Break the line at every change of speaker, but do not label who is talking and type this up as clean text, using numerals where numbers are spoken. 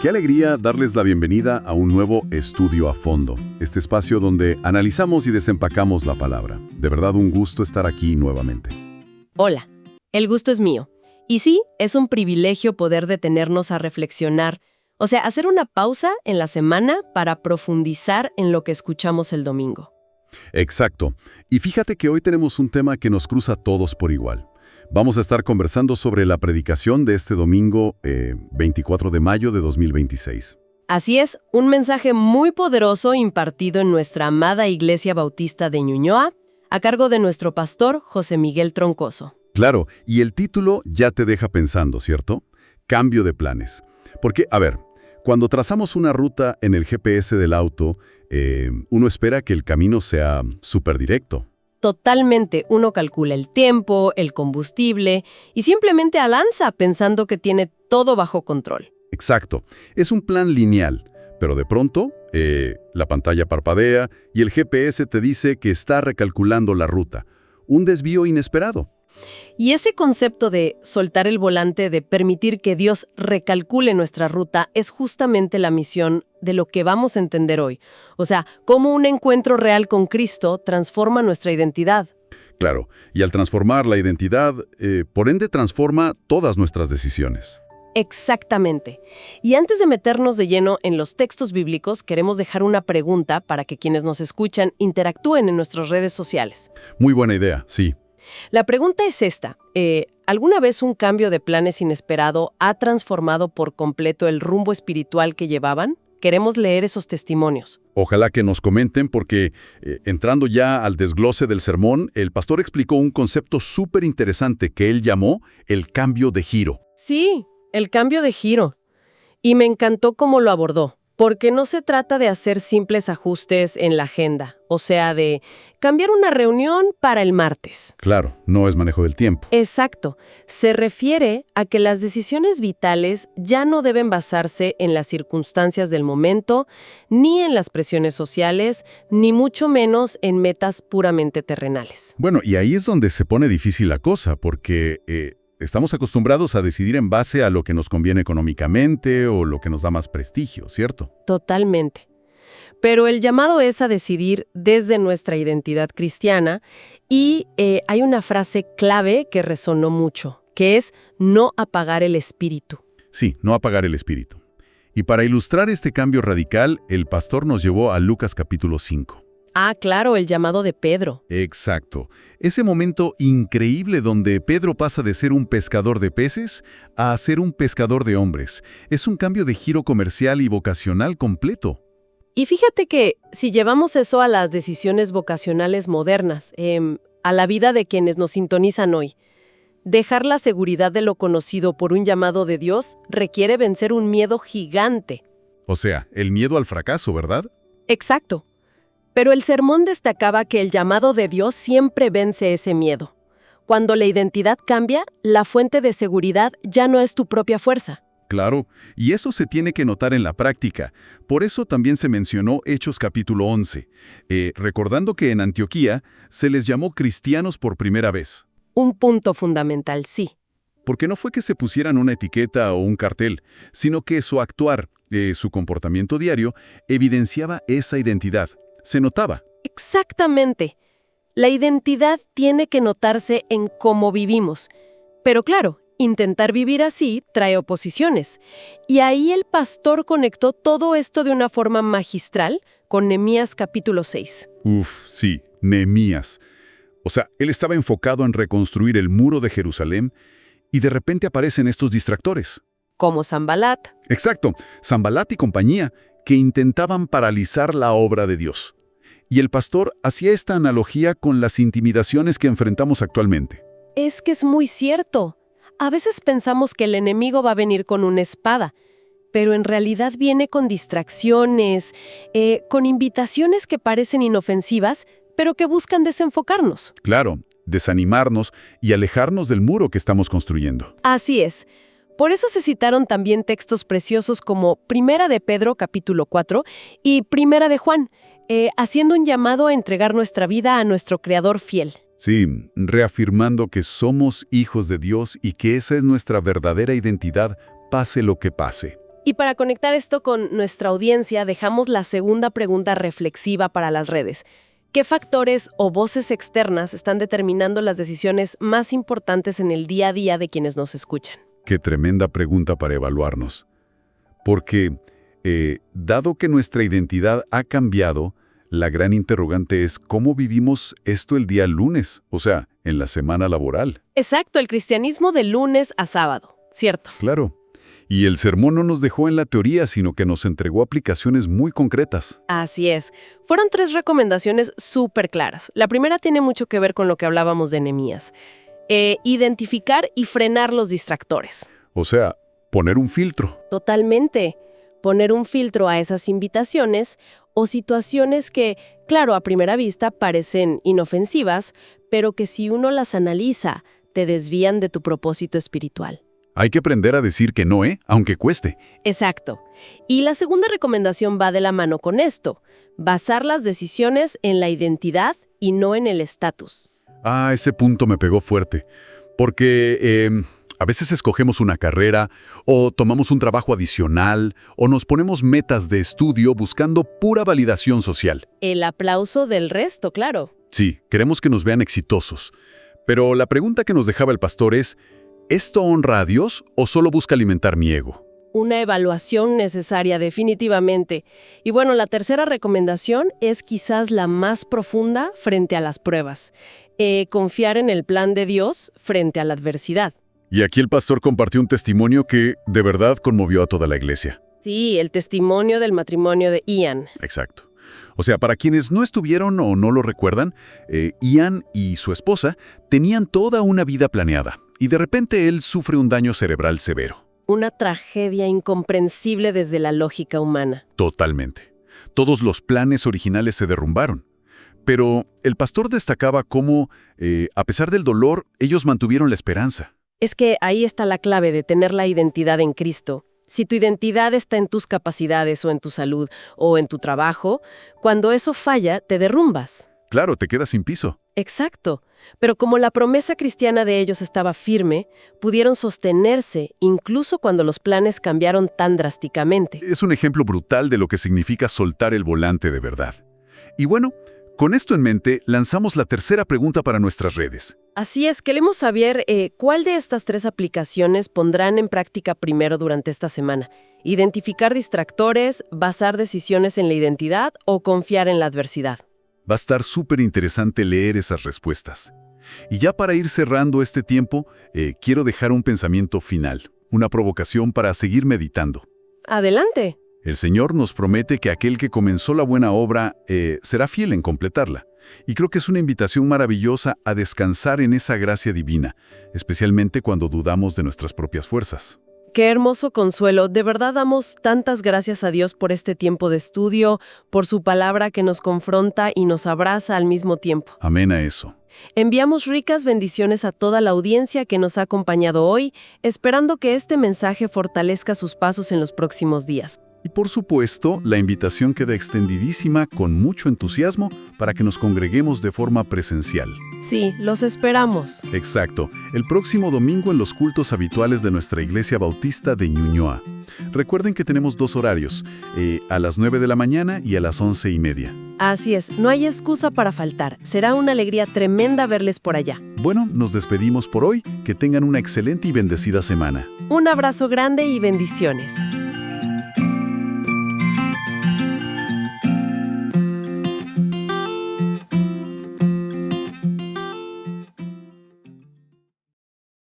Qué alegría darles la bienvenida a un nuevo Estudio a Fondo, este espacio donde analizamos y desempacamos la palabra. De verdad un gusto estar aquí nuevamente.
Hola, el gusto es mío. Y sí, es un privilegio poder detenernos a reflexionar, o sea, hacer una pausa en la semana para profundizar en lo que escuchamos el domingo.
Exacto. Y fíjate que hoy tenemos un tema que nos cruza a todos por igual. Vamos a estar conversando sobre la predicación de este domingo 24 de mayo de 2026.
Así es, un mensaje muy poderoso impartido en nuestra amada Iglesia Bautista de Ñuñoa, a cargo de nuestro pastor José Miguel Troncoso.
Claro, y el título ya te deja pensando, ¿cierto? Cambio de planes. Porque, a ver, cuando trazamos una ruta en el GPS del auto, uno espera que el camino sea súper directo.
Totalmente, uno calcula el tiempo, el combustible y simplemente avanza pensando que tiene todo bajo control.
Exacto, es un plan lineal, pero de pronto la pantalla parpadea y el GPS te dice que está recalculando la ruta. Un desvío inesperado.
Y ese concepto de soltar el volante, de permitir que Dios recalcule nuestra ruta, es justamente la misión de lo que vamos a entender hoy. O sea, cómo un encuentro real con Cristo transforma nuestra identidad.
Claro, y al transformar la identidad, por ende transforma todas nuestras decisiones.
Exactamente. Y antes de meternos de lleno en los textos bíblicos, queremos dejar una pregunta para que quienes nos escuchan interactúen en nuestras redes sociales.
Muy buena idea, sí.
La pregunta es esta. ¿Alguna vez un cambio de planes inesperado ha transformado por completo el rumbo espiritual que llevaban? Queremos leer esos testimonios.
Ojalá que nos comenten porque, entrando ya al desglose del sermón, el pastor explicó un concepto súper interesante que él llamó el cambio de giro.
Sí, el cambio de giro. Y me encantó cómo lo abordó. Porque no se trata de hacer simples ajustes en la agenda, o sea, de cambiar una reunión para el martes.
Claro, no es manejo del tiempo.
Exacto. Se refiere a que las decisiones vitales ya no deben basarse en las circunstancias del momento, ni en las presiones sociales, ni mucho menos en metas puramente terrenales.
Bueno, y ahí es donde se pone difícil la cosa, porque estamos acostumbrados a decidir en base a lo que nos conviene económicamente o lo que nos da más prestigio, ¿cierto?
Totalmente. Pero el llamado es a decidir desde nuestra identidad cristiana y hay una frase clave que resonó mucho, que es no apagar el espíritu.
Sí, no apagar el espíritu. Y para ilustrar este cambio radical, el pastor nos llevó a Lucas capítulo 5.
Ah, claro, el llamado de Pedro.
Exacto. Ese momento increíble donde Pedro pasa de ser un pescador de peces a ser un pescador de hombres. Es un cambio de giro comercial y vocacional completo.
Y fíjate que si llevamos eso a las decisiones vocacionales modernas, a la vida de quienes nos sintonizan hoy, dejar la seguridad de lo conocido por un llamado de Dios requiere vencer un miedo gigante.
O sea, el miedo al fracaso, ¿verdad?
Exacto. Pero el sermón destacaba que el llamado de Dios siempre vence ese miedo. Cuando la identidad cambia, la fuente de seguridad ya no es tu propia fuerza.
Claro, y eso se tiene que notar en la práctica. Por eso también se mencionó Hechos capítulo 11, recordando que en Antioquía se les llamó cristianos por primera vez.
Un punto fundamental, sí.
Porque no fue que se pusieran una etiqueta o un cartel, sino que su actuar, su comportamiento diario, evidenciaba esa identidad. Se notaba.
Exactamente. La identidad tiene que notarse en cómo vivimos. Pero claro, intentar vivir así trae oposiciones. Y ahí el pastor conectó todo esto de una forma magistral con Nehemías capítulo 6.
Sí, Nehemías. O sea, él estaba enfocado en reconstruir el muro de Jerusalén y de repente aparecen estos distractores.
Como Sanbalat.
Exacto, Sanbalat y compañía, que intentaban paralizar la obra de Dios. Y el pastor hacía esta analogía con las intimidaciones que enfrentamos actualmente.
Es que es muy cierto. A veces pensamos que el enemigo va a venir con una espada, pero en realidad viene con distracciones, con invitaciones que parecen inofensivas, pero que buscan desenfocarnos.
Claro, desanimarnos y alejarnos del muro que estamos construyendo.
Así es. Por eso se citaron también textos preciosos como Primera de Pedro, capítulo 4, y Primera de Juan, haciendo un llamado a entregar nuestra vida a nuestro Creador fiel.
Sí, reafirmando que somos hijos de Dios y que esa es nuestra verdadera identidad, pase lo que pase.
Y para conectar esto con nuestra audiencia, dejamos la segunda pregunta reflexiva para las redes. ¿Qué factores o voces externas están determinando las decisiones más importantes en el día a día de quienes nos escuchan?
Qué tremenda pregunta para evaluarnos. Porque, dado que nuestra identidad ha cambiado, la gran interrogante es cómo vivimos esto el día lunes, o sea, en la semana laboral.
Exacto, el cristianismo de lunes a sábado, ¿cierto?
Claro. Y el sermón no nos dejó en la teoría, sino que nos entregó aplicaciones muy concretas.
Así es. Fueron 3 recomendaciones súper claras. La primera tiene mucho que ver con lo que hablábamos de Nehemías. Identificar y frenar los distractores.
O sea, poner un filtro.
Totalmente. Poner un filtro a esas invitaciones o situaciones que, claro, a primera vista parecen inofensivas, pero que si uno las analiza, te desvían de tu propósito espiritual.
Hay que aprender a decir que no, aunque cueste.
Exacto. Y la segunda recomendación va de la mano con esto. Basar las decisiones en la identidad y no en el estatus.
Ese punto me pegó fuerte. Porque a veces escogemos una carrera, o tomamos un trabajo adicional, o nos ponemos metas de estudio buscando pura validación social.
El aplauso del resto, claro.
Sí, queremos que nos vean exitosos. Pero la pregunta que nos dejaba el pastor es, ¿esto honra a Dios o solo busca alimentar mi ego?
Una evaluación necesaria, definitivamente. Y bueno, la tercera recomendación es quizás la más profunda frente a las pruebas. Confiar en el plan de Dios frente a la adversidad.
Y aquí el pastor compartió un testimonio que de verdad conmovió a toda la iglesia.
Sí, el testimonio del matrimonio de Ian.
Exacto. O sea, para quienes no estuvieron o no lo recuerdan, Ian y su esposa tenían toda una vida planeada. Y de repente él sufre un daño cerebral severo.
Una tragedia incomprensible desde la lógica humana.
Totalmente. Todos los planes originales se derrumbaron. Pero el pastor destacaba cómo, a pesar del dolor, ellos mantuvieron la esperanza.
Es que ahí está la clave de tener la identidad en Cristo. Si tu identidad está en tus capacidades o en tu salud o en tu trabajo, cuando eso falla, te derrumbas.
Claro, te quedas sin piso.
Exacto. Pero como la promesa cristiana de ellos estaba firme, pudieron sostenerse incluso cuando los planes cambiaron tan drásticamente.
Es un ejemplo brutal de lo que significa soltar el volante de verdad. Y bueno, con esto en mente, lanzamos la tercera pregunta para nuestras redes.
Así es, queremos saber cuál de estas 3 aplicaciones pondrán en práctica primero durante esta semana. Identificar distractores, basar decisiones en la identidad o confiar en la adversidad.
Va a estar súper interesante leer esas respuestas. Y ya para ir cerrando este tiempo, quiero dejar un pensamiento final, una provocación para seguir meditando.
Adelante.
El Señor nos promete que aquel que comenzó la buena obra será fiel en completarla. Y creo que es una invitación maravillosa a descansar en esa gracia divina, especialmente cuando dudamos de nuestras propias fuerzas.
Qué hermoso consuelo. De verdad damos tantas gracias a Dios por este tiempo de estudio, por su palabra que nos confronta y nos abraza al mismo tiempo.
Amén a eso.
Enviamos ricas bendiciones a toda la audiencia que nos ha acompañado hoy, esperando que este mensaje fortalezca sus pasos en los próximos días.
Y por supuesto, la invitación queda extendidísima con mucho entusiasmo para que nos congreguemos de forma presencial.
Sí, los esperamos.
Exacto, el próximo domingo en los cultos habituales de nuestra Iglesia Bautista de Ñuñoa. Recuerden que tenemos 2 horarios, a las 9 de la mañana y a las 11:30.
Así es, no hay excusa para faltar. Será una alegría tremenda verles por allá.
Bueno, nos despedimos por hoy. Que tengan una excelente y bendecida semana.
Un abrazo grande y bendiciones.